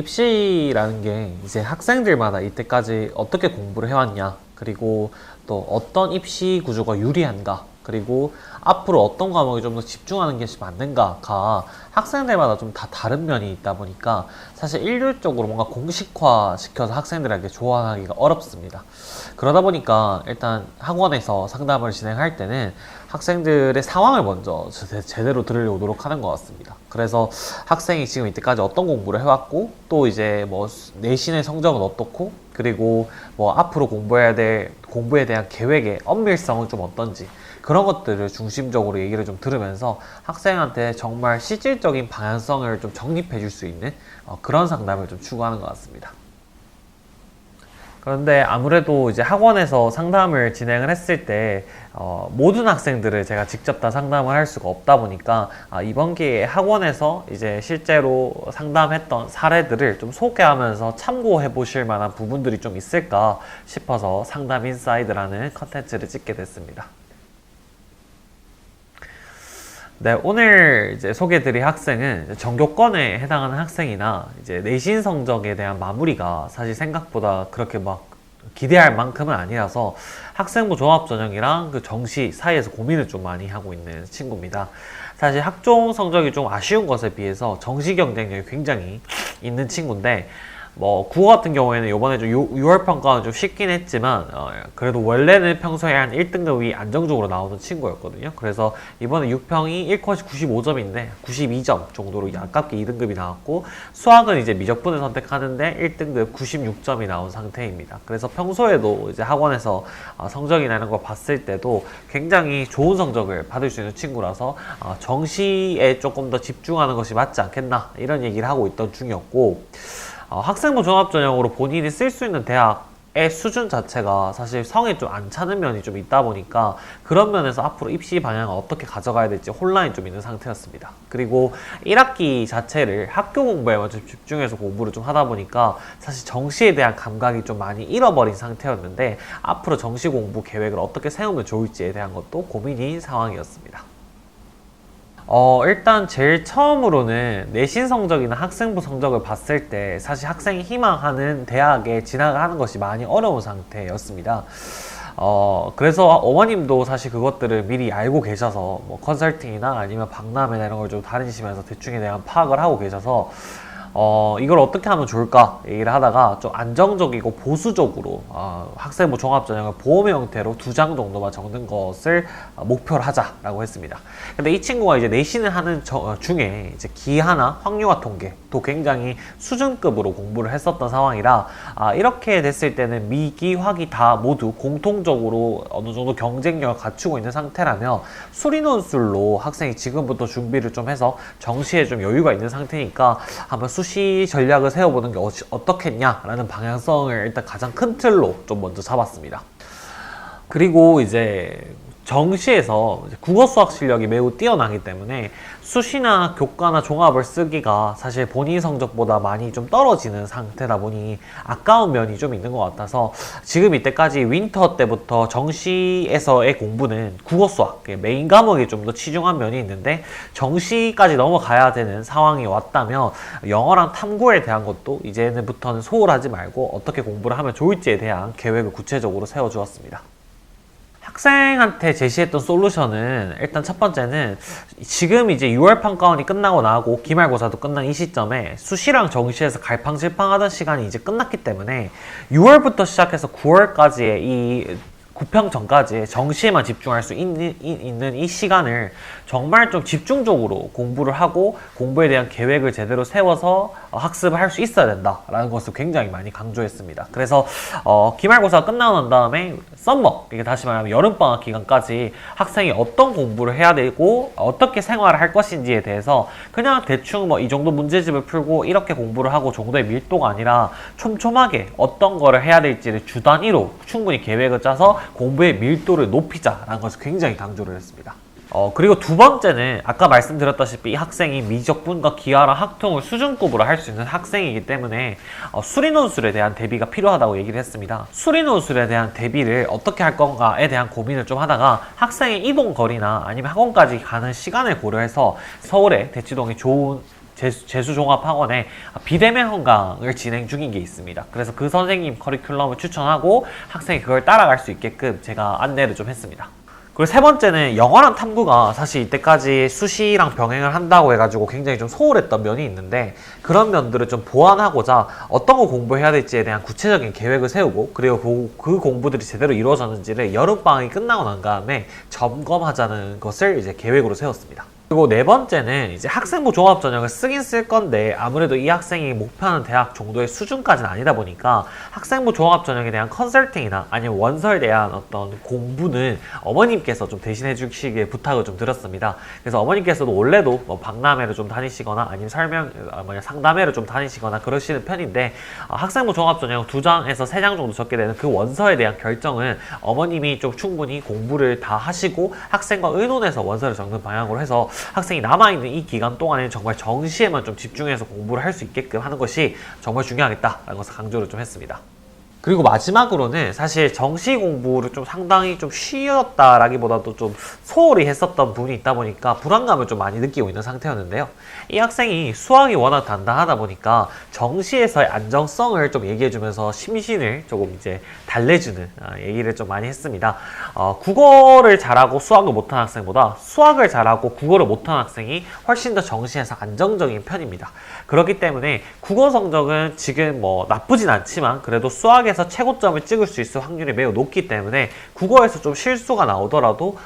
입시라는 게 이제 학생들마다 이때까지 어떻게 공부를 해왔냐, 그리고 또 어떤 입시 구조가 유리한가, 그리고 앞으로 어떤 과목에 좀 더 집중하는 게 맞는가가 학생들마다 좀 다 다른 면이 있다 보니까 사실 일률적으로 뭔가 공식화 시켜서 학생들에게 조언하기가 어렵습니다. 그러다 보니까 일단 학원에서 상담을 진행할 때는 학생들의 상황을 먼저 제대로 들으려고 노력하는 것 같습니다. 그래서 학생이 지금 이때까지 어떤 공부를 해왔고, 또 이제 뭐 내신의 성적은 어떻고, 그리고 뭐 앞으로 공부해야 될 공부에 대한 계획의 엄밀성은 좀 어떤지, 그런 것들을 중심적으로 얘기를 좀 들으면서 학생한테 정말 실질적인 방향성을 좀 정립해 줄 수 있는 그런 상담을 좀 추구하는 것 같습니다. 그런데 아무래도 이제 학원에서 상담을 진행을 했을 때 모든 학생들을 제가 직접 다 상담을 할 수가 없다 보니까 이번 기회에 학원에서 이제 실제로 상담했던 사례들을 좀 소개하면서 참고해 보실 만한 부분들이 좀 있을까 싶어서 상담 인사이드라는 컨텐츠를 찍게 됐습니다. 네, 오늘 이제 소개해드릴 학생은 전교권에 해당하는 학생이나 이제 내신 성적에 대한 마무리가 사실 생각보다 그렇게 막 기대할 만큼은 아니라서 학생부 종합전형이랑 그 정시 사이에서 고민을 좀 많이 하고 있는 친구입니다. 사실 학종 성적이 좀 아쉬운 것에 비해서 정시 경쟁력이 굉장히 있는 친구인데, 뭐 국어 같은 경우에는 이번에 좀 6월 평가는 좀 쉽긴 했지만 그래도 원래는 평소에 한 1등급이 안정적으로 나오는 친구였거든요. 그래서 이번에 6평이 1컷이 95점인데 92점 정도로 아깝게 2등급이 나왔고, 수학은 이제 미적분을 선택하는데 1등급 96점이 나온 상태입니다. 그래서 평소에도 이제 학원에서 성적이나 이런 걸 봤을 때도 굉장히 좋은 성적을 받을 수 있는 친구라서 정시에 조금 더 집중하는 것이 맞지 않겠나, 이런 얘기를 하고 있던 중이었고, 학생부 종합전형으로 본인이 쓸 수 있는 대학의 수준 자체가 사실 성에 좀 안 차는 면이 좀 있다 보니까 그런 면에서 앞으로 입시 방향을 어떻게 가져가야 될지 혼란이 좀 있는 상태였습니다. 그리고 1학기 자체를 학교 공부에만 좀 집중해서 공부를 좀 하다 보니까 사실 정시에 대한 감각이 좀 많이 잃어버린 상태였는데, 앞으로 정시 공부 계획을 어떻게 세우면 좋을지에 대한 것도 고민인 상황이었습니다. 일단 제일 처음으로는 내신 성적이나 학생부 성적을 봤을 때 사실 학생이 희망하는 대학에 진학을 하는 것이 많이 어려운 상태였습니다. 그래서 어머님도 사실 그것들을 미리 알고 계셔서 뭐 컨설팅이나 아니면 박람회나 이런 걸 좀 다니시면서 대충에 대한 파악을 하고 계셔서 이걸 어떻게 하면 좋을까 얘기를 하다가 좀 안정적이고 보수적으로 학생부 종합전형을 보험의 형태로 2장 정도만 적는 것을 목표로 하자라고 했습니다. 근데 이 친구가 이제 내신을 하는 중에 이제 기하나 확률화 통계 또 굉장히 수준급으로 공부를 했었던 상황이라 이렇게 됐을 때는 미기, 화기 다 모두 공통적으로 어느 정도 경쟁력을 갖추고 있는 상태라면 수리논술로 학생이 지금부터 준비를 좀 해서 정시에 좀 여유가 있는 상태니까 한번 수시 전략을 세워보는 게 어떻겠냐라는 방향성을 일단 가장 큰 틀로 좀 먼저 잡았습니다. 그리고 이제 정시에서 국어 수학 실력이 매우 뛰어나기 때문에 수시나 교과나 종합을 쓰기가 사실 본인 성적보다 많이 좀 떨어지는 상태다 보니 아까운 면이 좀 있는 것 같아서 지금 이때까지 윈터 때부터 정시에서의 공부는 국어 수학 메인 과목에 좀 더 치중한 면이 있는데, 정시까지 넘어가야 되는 상황이 왔다면 영어랑 탐구에 대한 것도 이제부터는 소홀하지 말고 어떻게 공부를 하면 좋을지에 대한 계획을 구체적으로 세워주었습니다. 학생한테 제시했던 솔루션은 일단 첫 번째는 지금 이제 6월 평가원이 끝나고 나고 기말고사도 끝난 이 시점에 수시랑 정시에서 갈팡질팡하던 시간이 이제 끝났기 때문에 6월부터 시작해서 9월까지의 이 9평 전까지 정시에만 집중할 수 있는 이 시간을 정말 좀 집중적으로 공부를 하고 공부에 대한 계획을 제대로 세워서 학습을 할 수 있어야 된다라는 것을 굉장히 많이 강조했습니다. 그래서 기말고사가 끝나고 난 다음에 썸머, 이게 다시 말하면 여름방학 기간까지 학생이 어떤 공부를 해야 되고 어떻게 생활을 할 것인지에 대해서 그냥 대충 뭐 이 정도 문제집을 풀고 이렇게 공부를 하고 정도의 밀도가 아니라 촘촘하게 어떤 거를 해야 될지를 주 단위로 충분히 계획을 짜서 공부의 밀도를 높이자라는 것을 굉장히 강조를 했습니다. 그리고 두 번째는 아까 말씀드렸다시피 이 학생이 미적분과 기하랑 학통을 수준급으로 할 수 있는 학생이기 때문에 수리논술에 대한 대비가 필요하다고 얘기를 했습니다. 수리논술에 대한 대비를 어떻게 할 건가에 대한 고민을 좀 하다가 학생의 이동 거리나 아니면 학원까지 가는 시간을 고려해서 서울의 대치동에 좋은 재수종합학원에 비대면 헌강을 진행 중인 게 있습니다. 그래서 그 선생님 커리큘럼을 추천하고 학생이 그걸 따라갈 수 있게끔 제가 안내를 좀 했습니다. 그리고 세 번째는 영어랑 탐구가 사실 이때까지 수시랑 병행을 한다고 해가지고 굉장히 좀 소홀했던 면이 있는데, 그런 면들을 좀 보완하고자 어떤 거 공부해야 될지에 대한 구체적인 계획을 세우고, 그리고 그 공부들이 제대로 이루어졌는지를 여름방학이 끝나고 난 다음에 점검하자는 것을 이제 계획으로 세웠습니다. 그리고 네 번째는 이제 학생부 종합전형을 쓰긴 쓸 건데, 아무래도 이 학생이 목표하는 대학 정도의 수준까지는 아니다 보니까 학생부 종합전형에 대한 컨설팅이나 아니면 원서에 대한 어떤 공부는 어머님께서 좀 대신해 주시길 부탁을 좀 드렸습니다. 그래서 어머님께서도 원래도 뭐 박람회를 좀 다니시거나 아니면 상담회를 좀 다니시거나 그러시는 편인데, 학생부 종합전형 2장에서 3장 정도 적게 되는 그 원서에 대한 결정은 어머님이 좀 충분히 공부를 다 하시고 학생과 의논해서 원서를 적는 방향으로 해서 학생이 남아있는 이 기간 동안에 정말 정시에만 좀 집중해서 공부를 할 수 있게끔 하는 것이 정말 중요하겠다라는 것을 강조를 좀 했습니다. 그리고 마지막으로는 사실 정시 공부를 좀 상당히 좀 쉬었다라기보다도 좀 소홀히 했었던 부분이 있다 보니까 불안감을 좀 많이 느끼고 있는 상태였는데요. 이 학생이 수학이 워낙 단단하다 보니까 정시에서의 안정성을 좀 얘기해주면서 심신을 조금 이제 달래주는 얘기를 좀 많이 했습니다. 국어를 잘하고 수학을 못하는 학생보다 수학을 잘하고 국어를 못하는 학생이 훨씬 더 정시에서 안정적인 편입니다. 그렇기 때문에 국어 성적은 지금 뭐 나쁘진 않지만 그래도 수학에서 최고점을 찍을 수 있을 확률이 매우 높기 때문에 국어에서 좀 실수가 나오더라도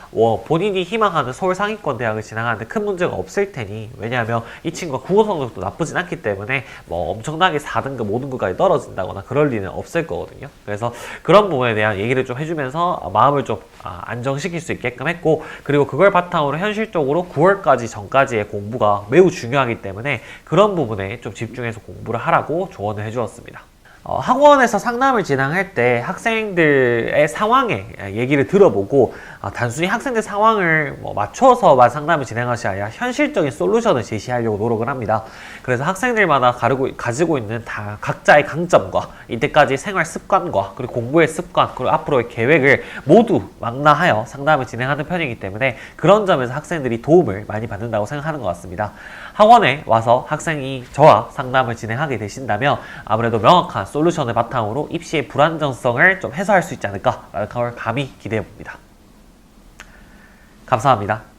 본인이 희망하는 서울 상위권 대학을 진학하는데 큰 문제가 없을 테니, 왜냐하면 이 친구가 국어 성적도 나쁘진 않기 때문에 뭐 엄청나게 4등급, 5등급까지 떨어진다거나 그럴 리는 없을 거거든요. 그래서 그런 부분에 대한 얘기를 좀 해주면서 마음을 좀 안정시킬 수 있게끔 했고, 그리고 그걸 바탕으로 현실적으로 9월까지 전까지의 공부가 매우 중요하기 때문에 그런 부분에 좀 집중해서 공부를 하라고 조언을 해주었습니다. 학원에서 상담을 진행할 때 학생들의 상황에 얘기를 들어보고 단순히 학생들 상황을 맞춰서만 상담을 진행하지 아니라 현실적인 솔루션을 제시하려고 노력을 합니다. 그래서 학생들마다 가지고 있는 다 각자의 강점과 이때까지 생활 습관과 그리고 공부의 습관 그리고 앞으로의 계획을 모두 망라하여 상담을 진행하는 편이기 때문에 그런 점에서 학생들이 도움을 많이 받는다고 생각하는 것 같습니다. 학원에 와서 학생이 저와 상담을 진행하게 되신다면 아무래도 명확한 솔루션을 바탕으로 입시의 불안정성을 좀 해소할 수 있지 않을까라는 걸 감히 기대해 봅니다. 감사합니다.